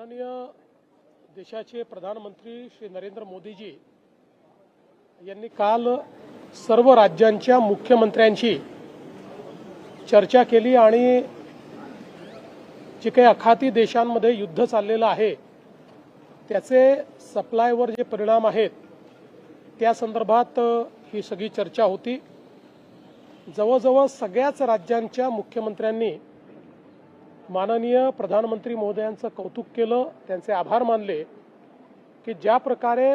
माननीय देशाचे प्रधानमंत्री श्री नरेंद्र मोदीजी यांनी काल सर्व राज्यांच्या मुख्यमंत्र्यांशी चर्चा केली आणि जे काही आखाती देशांमध्ये युद्ध चाललेलं आहे त्याचे सप्लायवर जे परिणाम आहेत त्या संदर्भात ही सगळी चर्चा होती। जवळजवळ सगळ्याच राज्यांच्या मुख्यमंत्र्यांनी माननीय प्रधानमंत्री महोदयांचं कौतुक केलं, त्यांचे आभार मानले की ज्या प्रकारे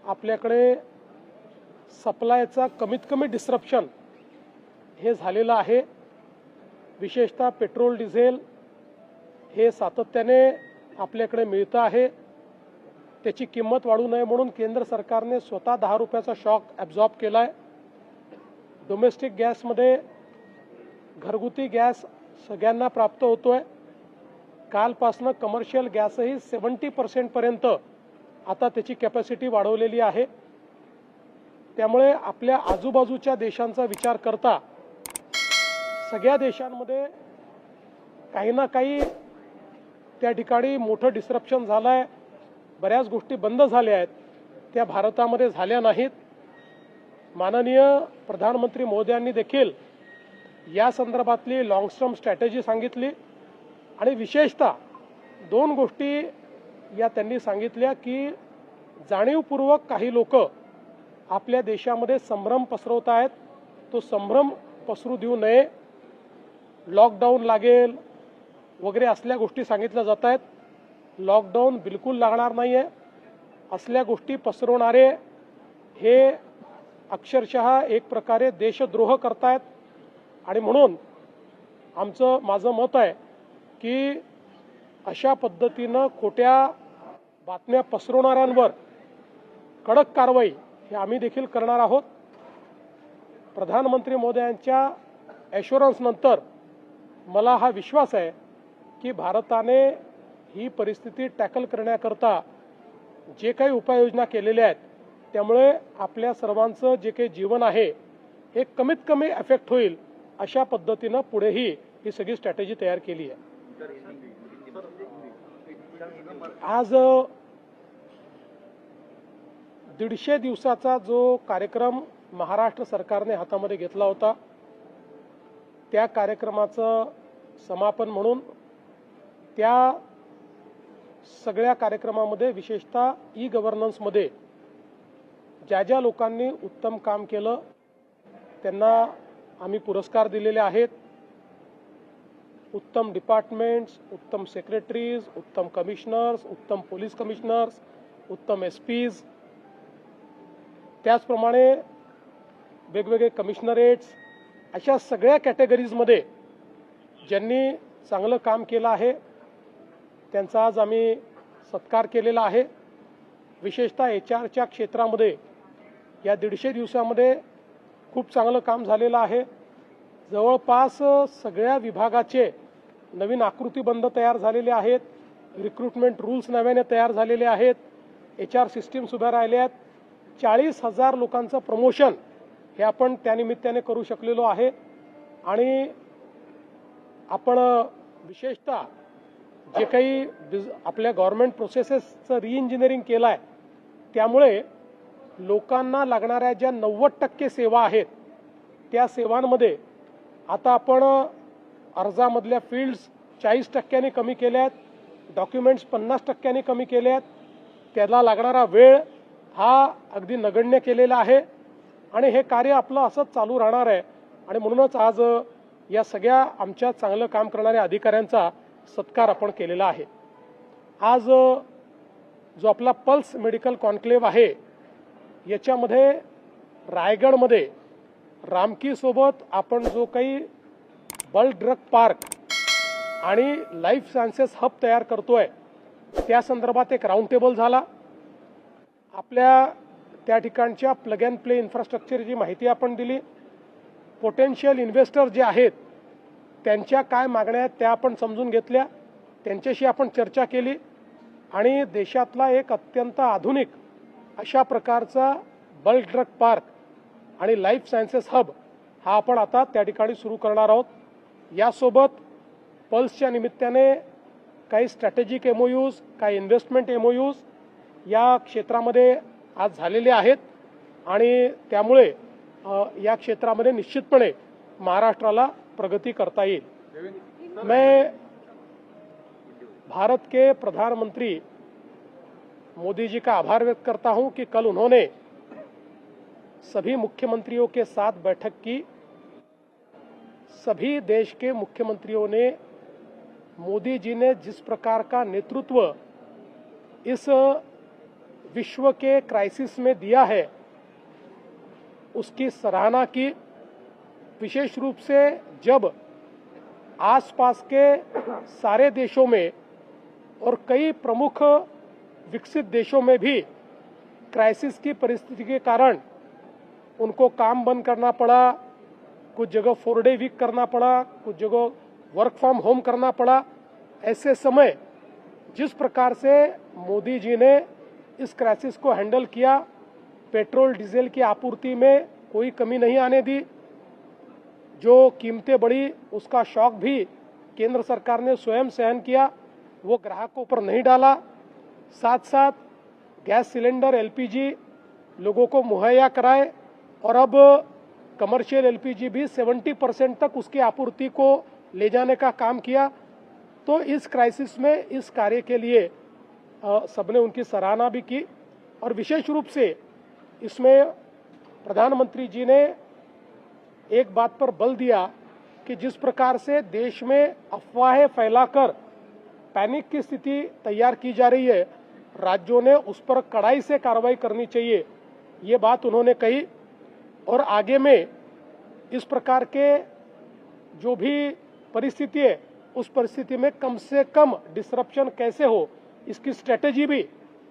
आपल्याकडे सप्लायचा कमीत कमी डिस्रप्शन हे झालेलं आहे, विशेषतः पेट्रोल डिझेल हे सातत्याने आपल्याकडे मिळतं आहे, त्याची किंमत वाढू नये म्हणून केंद्र सरकारने स्वतः 10 रुपयाचा शॉक ॲब्झॉर्ब केला आहे। डोमेस्टिक गॅसमध्ये घरगुती गॅस सगळ्यांना प्राप्त होतोय। कालपासनं कमर्शियल गॅसही 70% पर्यंत आता त्याची कॅपॅसिटी वाढवलेली आहे। त्यामुळे आपल्या आजूबाजूच्या देशांचा विचार करता सगळ्या देशांमध्ये काही ना काही त्या ठिकाणी मोठं डिस्रप्शन झालं आहे, बऱ्याच गोष्टी बंद झाल्या आहेत, त्या भारतामध्ये झाल्या नाहीत। माननीय प्रधानमंत्री महोदयांनी देखील या संदर्भातली लॉंग टर्म स्ट्रॅटेजी सांगितली आणि विशेषतः दोन गोष्टी या त्यांनी सांगितल्या की जाणीवपूर्वक काही लोक आपल्या देशामध्ये संभ्रम पसरवत आहेत, तो संभ्रम पसरू देऊ नये, लॉकडाऊन लागेल वगैरे असल्या गोष्टी सांगितल्या जात आहेत। लॉकडाऊन बिलकुल लागणार नाही आहे, असल्या गोष्टी पसरवणारे हे अक्षरशः एक प्रकारे देशद्रोह करतायत आणि म्हणून माझं मत आहे की अशा पद्धतीनं खोट्या बातम्या पसरवणाऱ्यांवर कडक कारवाई हे आम्ही देखील करणार आहोत। प्रधानमंत्री महोदयांच्या ॲश्युरन्स नंतर मला हा विश्वास आहे की भारताने ही परिस्थिती टॅकल करण्याकरता जे काही उपाययोजना केलेल्या आहेत त्यामुळे आपल्या सर्वांचं जे काही जीवन आहे हे कमीत कमी अफेक्ट होईल अशा पद्धतीनं पुढेही ही सगळी स्ट्रॅटेजी तयार केली आहे। आज 150 दिवसाचा जो कार्यक्रम महाराष्ट्र सरकारने हातामध्ये घेतला होता त्या कार्यक्रमाचं समापन म्हणून त्या सगळ्या कार्यक्रमामध्ये विशेषतः ई गव्हर्नन्समध्ये ज्या ज्या लोकांनी उत्तम काम केलं त्यांना आम्ही पुरस्कार दिलेले आहेत। उत्तम डिपार्टमेंट्स, उत्तम सेक्रेटरीज, उत्तम कमिशनर्स, उत्तम पोलीस कमिशनर्स, उत्तम एसपीज, त्याचप्रमाणे वेगवेगळे कमिशनरेट्स, अशा सगळ्या कॅटेगरीजमध्ये ज्यांनी चांगलं काम केलं आहे त्यांचा आज आम्ही सत्कार केलेला आहे। विशेषतः HR क्षेत्रामध्ये या 150 दिवसामध्ये खूप चांगलं काम झालेलं आहे। जवळपास सगळ्या विभागाचे नवीन आकृतीबंध तयार झालेले आहेत, रिक्रुटमेंट रूल्स नव्याने तयार झालेले आहेत, HR सिस्टीम्स उभ्या राहिल्या आहेत, 40,000 लोकांचं प्रमोशन हे आपण त्यानिमित्ताने करू शकलेलो आहे आणि आपण विशेषतः जे काही आपल्या गव्हर्नमेंट प्रोसेसेसचं रिइंजिनिअरिंग केलं आहे त्यामुळे लोकांना लागणाऱ्या ज्या 90% सेवा आहेत त्या सेवांमध्ये आता आपण अर्जामधल्या फील्ड्स 40% कमी केल्या आहेत, डॉक्युमेंट्स 50% कमी केले आहेत, त्याला लागणारा वेळ हा अगदी नगण्य केलेला आहे आणि हे कार्य आपलं असंच चालू राहणार आहे आणि म्हणूनच आज या सगळ्या आमच्या चांगलं काम करणाऱ्या अधिकाऱ्यांचा सत्कार आपण केलेला आहे। आज जो आपला पल्स मेडिकल कॉन्क्लेव्ह आहे याच्यामध्ये रायगडमध्ये रामकीसोबत आपण जो काही बल्क ड्रग पार्क आणि लाईफ सायन्सेस हब तयार करतोय त्या संदर्भात एक राऊंड टेबल झाला। आपल्या त्या ठिकाणच्या प्लग अँड प्ले इन्फ्रास्ट्रक्चरची माहिती आपण दिली, पोटेन्शियल इन्व्हेस्टर जे आहेत त्यांच्या काय मागण्या आहेत त्या आपण समजून घेतल्या, त्यांच्याशी आपण चर्चा केली आणि देशातला एक अत्यंत आधुनिक अशा प्रकारचा बल्क ड्रग पार्क आणि लाईफ सायन्सेस हब हा आपण आता त्या ठिकाणी सुरू करणार आहोत। यासोबत पल्सच्या निमित्ताने काही स्ट्रॅटेजिक एमओयूज, काही इन्व्हेस्टमेंट एमओयूज या क्षेत्रामध्ये आज झालेले आहेत आणि त्यामुळे या क्षेत्रामध्ये निश्चितपणे महाराष्ट्राला प्रगति करता येईल। मैं भारत के प्रधानमंत्री मोदी जी का आभार व्यक्त करता हूं कि कल उन्होंने सभी मुख्यमंत्रियों के साथ बैठक की। सभी देश के मुख्यमंत्रियों ने मोदी जी ने जिस प्रकार का नेतृत्व इस विश्व के क्राइसिस में दिया है उसकी सराहना की। विशेष रूप से जब आसपास के सारे देशों में और कई प्रमुख विकसित देशों में भी क्राइसिस की परिस्थिति के कारण उनको काम बंद करना पड़ा, कुछ जगह 4 डे वीक करना पड़ा, कुछ जगह वर्क फ्रॉम होम करना पड़ा। ऐसे समय जिस प्रकार से मोदी जी ने इस क्राइसिस को हैंडल किया, पेट्रोल डीजल की आपूर्ति में कोई कमी नहीं आने दी, जो कीमतें बढ़ी उसका शॉक भी केंद्र सरकार ने स्वयं सहन किया, वो ग्राहकों पर नहीं डाला। साथ साथ गैस सिलेंडर एलपीजी लोगों को मुहैया कराए और अब कमर्शियल एलपीजी भी 70% तक उसकी आपूर्ति को ले जाने का काम किया। तो इस क्राइसिस में इस कार्य के लिए सबने उनकी सराहना भी की और विशेष रूप से इसमें प्रधानमंत्री जी ने एक बात पर बल दिया कि जिस प्रकार से देश में अफवाहें फैलाकर पैनिक की स्थिति तैयार की जा रही है, राज्यों ने उस पर कड़ाई से कार्रवाई करनी चाहिए, ये बात उन्होंने कही। और आगे में इस प्रकार के जो भी परिस्थिति है उस परिस्थिति में कम से कम डिसरप्शन कैसे हो इसकी स्ट्रेटेजी भी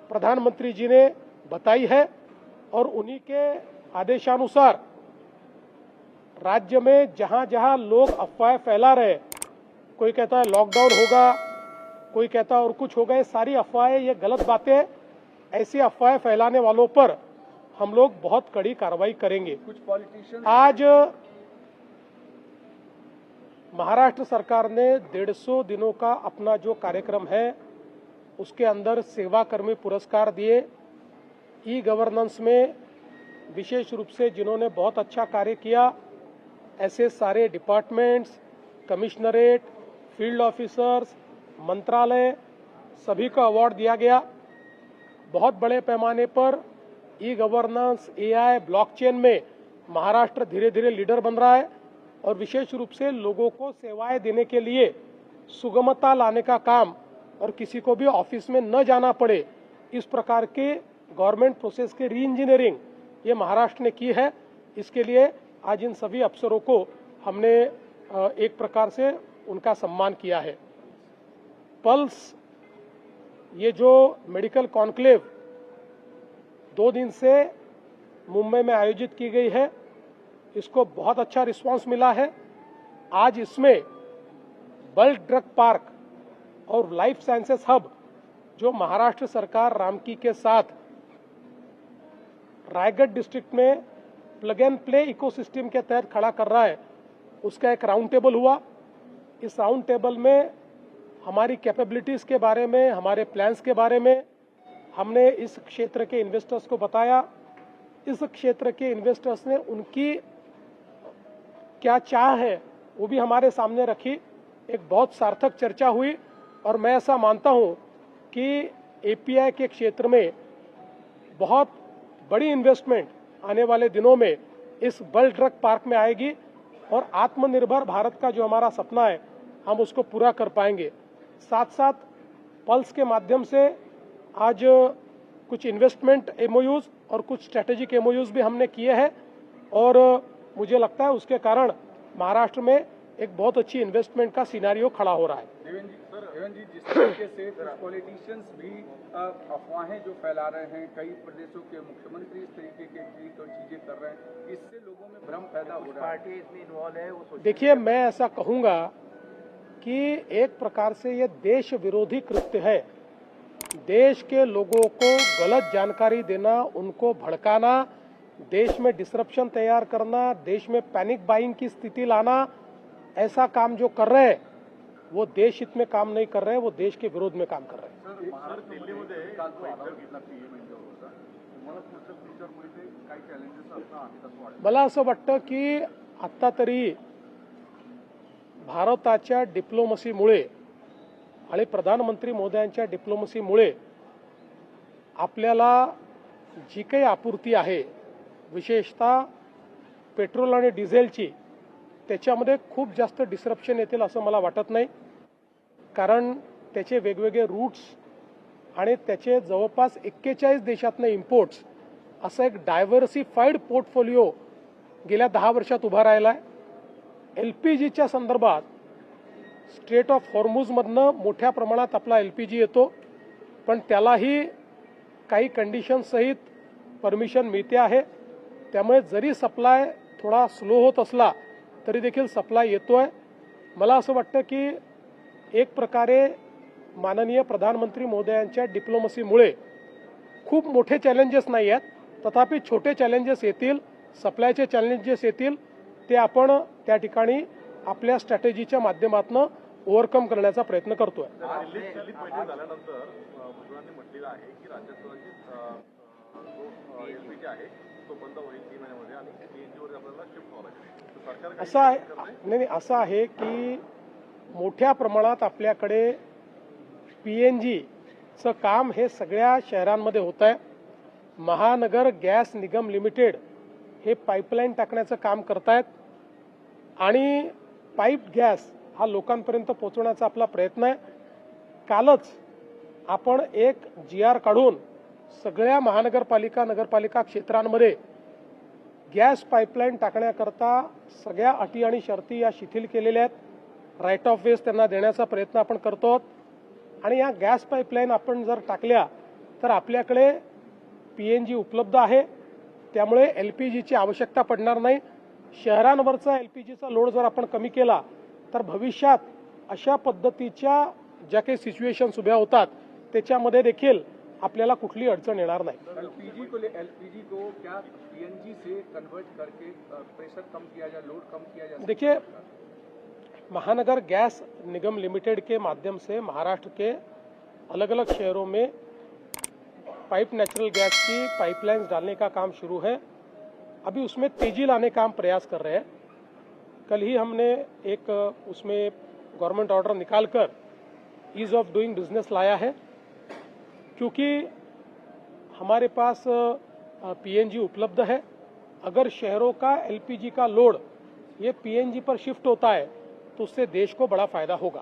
प्रधानमंत्री जी ने बताई है और उन्हीं के आदेशानुसार राज्य में जहां जहां लोग अफवाहें फैला रहे, कोई कहता है लॉकडाउन होगा, कोई कहता है और कुछ होगा, ये सारी अफवाहें, ये गलत बातें हैं। ऐसी अफवाहें फैलाने वालों पर हम लोग बहुत कड़ी कार्रवाई करेंगे। कुछ पॉलिटिशियंस आज महाराष्ट्र सरकार ने 150 दिनों का अपना जो कार्यक्रम है उसके अंदर सेवाकर्मी पुरस्कार दिए। ई गवर्नेंस में विशेष रूप से जिन्होंने बहुत अच्छा कार्य किया ऐसे सारे डिपार्टमेंट्स, कमिश्नरेट, फील्ड ऑफिसर्स, मंत्रालय सभी को अवार्ड दिया गया। बहुत बड़े पैमाने पर ई गवर्नेंस, एआई, ब्लॉकचेन में महाराष्ट्र धीरे धीरे लीडर बन रहा है और विशेष रूप से लोगों को सेवाएं देने के लिए सुगमता लाने का काम और किसी को भी ऑफिस में न जाना पड़े, इस प्रकार के गवर्नमेंट प्रोसेस के री इंजीनियरिंग ये महाराष्ट्र ने की है। इसके लिए आज इन सभी अफसरों को हमने एक प्रकार से उनका सम्मान किया है। पल्स ये जो मेडिकल कॉन्क्लेव 2 दिन से मुंबई में आयोजित की गई है, इसको बहुत अच्छा रिस्पांस मिला है। आज इसमें बल्क ड्रग पार्क और लाइफ साइंसेस हब जो महाराष्ट्र सरकार रामकी के साथ रायगढ़ डिस्ट्रिक्ट में प्लग एंड प्ले इकोसिस्टम के तहत खड़ा कर रहा है, उसका एक राउंड टेबल हुआ। इस राउंड टेबल में हमारी कैपेबिलिटीज के बारे में, हमारे प्लान्स के बारे में हमने इस क्षेत्र के इन्वेस्टर्स को बताया। इस क्षेत्र के इन्वेस्टर्स ने उनकी क्या चाह है वो भी हमारे सामने रखी। एक बहुत सार्थक चर्चा हुई और मैं ऐसा मानता हूं कि एपीआई के क्षेत्र में बहुत बड़ी इन्वेस्टमेंट आने वाले दिनों में इस बल्क ड्रग पार्क में आएगी और आत्मनिर्भर भारत का जो हमारा सपना है हम उसको पूरा कर पाएंगे। साथ साथ पल्स के माध्यम से आज कुछ इन्वेस्टमेंट एमओयूज और कुछ स्ट्रेटेजिक एमओयूज भी हमने किए हैं और मुझे लगता है उसके कारण महाराष्ट्र में एक बहुत अच्छी इन्वेस्टमेंट का सिनेरियो खड़ा हो रहा है। देवेंद्र जी, जिस तरीके से कुछ पॉलिटिशियंस भी अफवाहें जो फैला रहे हैं, कई प्रदेशों के मुख्यमंत्री इस तरीके के चीजें कर रहे हैं, इससे लोगों में भ्रम पैदा हो रहा है। पार्टी इसमें इन्वॉल्व है। देखिए, मैं ऐसा कहूंगा कि एक प्रकार से ये देश विरोधी कृत्य है। देश के लोगों को गलत जानकारी देना, उनको भड़काना, देश में डिसरप्शन तैयार करना, देश में पैनिक बाइंग की स्थिति लाना, ऐसा काम जो कर रहे हैं वो देश हित में काम नहीं कर रहे हैं, वो देश के विरोध में काम कर रहे हैं. सर दिल्लीमध्ये काल जो आढावा घेतला पीएम यांच्याबरोबरचा तुम्हाला पुढच्या फ्युचरमध्ये ते काही चॅलेंजेस असणार आहेत असं वाटतं? मला असं वाटतं की आत्ता तरी भारताच्या डिप्लोमसीमुळे आणि प्रधानमंत्री मोदयांच्या डिप्लोमसीमुळे आपल्याला जी काही आपूर्ती आहे, विशेषतः पेट्रोल आणि डिझेलची, त्याच्यामध्ये खूप जास्त डिस्रप्शन येतील असं मला वाटत नाही. कारण त्याचे वेगवेगळे रूट्स आणि त्याचे जवळपास 41 देशातनं इम्पोर्ट्स, असं एक डायव्हर्सिफाईड पोर्टफोलिओ गेल्या 10 वर्षात उभा राहिला आहे. LPGच्या संदर्भात स्ट्रेट ऑफ हॉर्मुझमधनं मोठ्या प्रमाणात आपला LPG येतो, पण त्यालाही काही कंडिशन्ससहित परमिशन मिळते आहे. त्यामुळे जरी सप्लाय थोडा स्लो होत असला तरी देखील सप्लाय येतोय. मला असं वाटतं की एक प्रकारे माननीय प्रधानमंत्री मोदयांच्या डिप्लोमसीमुळे खूप मोठे चॅलेंजेस नाही आहेत, तथापि छोटे चॅलेंजेस येतील, सप्लायचे चॅलेंजेस येतील. ते आपण त्या ठिकाणी आपल्या स्ट्रॅटेजीच्या माध्यमातून ओव्हरकम करण्याचा प्रयत्न करतोय. दिल्लीत बैठक झाल्यानंतर भुजबळांनी म्हटलेलं आहे की राज्यात जो LPG आहे तो बंद होईल 3 महिन्यामध्ये आणि CNG वर आपल्याला शिफ्ट व्हावं लागेल. तर सरकार असं आहे, नाही असं आहे की मोठ्या प्रमाणात आपल्याकडे PNGचं काम हे सगळ्या शहरांमध्ये होत आहे. महानगर गॅस निगम लिमिटेड हे पाईपलाईन टाकण्याचं काम करतायत आणि पाईप गॅस हा लोकांपर्यंत पोहोचवण्याचा आपला प्रयत्न आहे. कालच आपण एक GR काढून सगळ्या महानगरपालिका नगरपालिका क्षेत्रांमध्ये गॅस पाईपलाईन टाकण्याकरता सगळ्या अटी आणि शर्ती या शिथिल केलेल्या आहेत. राईट ऑफ वेज त्यांना देण्याचा प्रयत्न आपण करतो आणि या गॅस पाईपलाईन आपण जर टाकल्या तर आपल्याकडे PNG उपलब्ध आहे. त्यामुळे LPGची आवश्यकता पडणार नाही. शहरांवरचा LPGचा लोड जर आपण कमी केला तर भविष्यात अशा पद्धतीच्या ज्या काही सिच्युएशन्स उभ्या होतात त्याच्यामध्ये देखील आपल्याला कुठली अडचण येणार नाही. LPG को क्या PNG से कन्वर्ट करके प्रेशर कम किया जाए, लोड कम किया जाए? देखिए, महानगर गैस निगम लिमिटेड के माध्यम से महाराष्ट्र के अलग अलग शहरों में पाइप नेचुरल गैस की पाइपलाइंस डालने का काम शुरू है. अभी उसमें तेजी लाने का हम प्रयास कर रहे हैं. कल ही हमने एक उसमें गवर्नमेंट ऑर्डर निकालकर ईज ऑफ डूइंग बिजनेस लाया है, क्योंकि हमारे पास PNG उपलब्ध है. अगर शहरों का LPG का लोड ये PNG पर शिफ्ट होता है तो उससे देश को बड़ा फायदा होगा.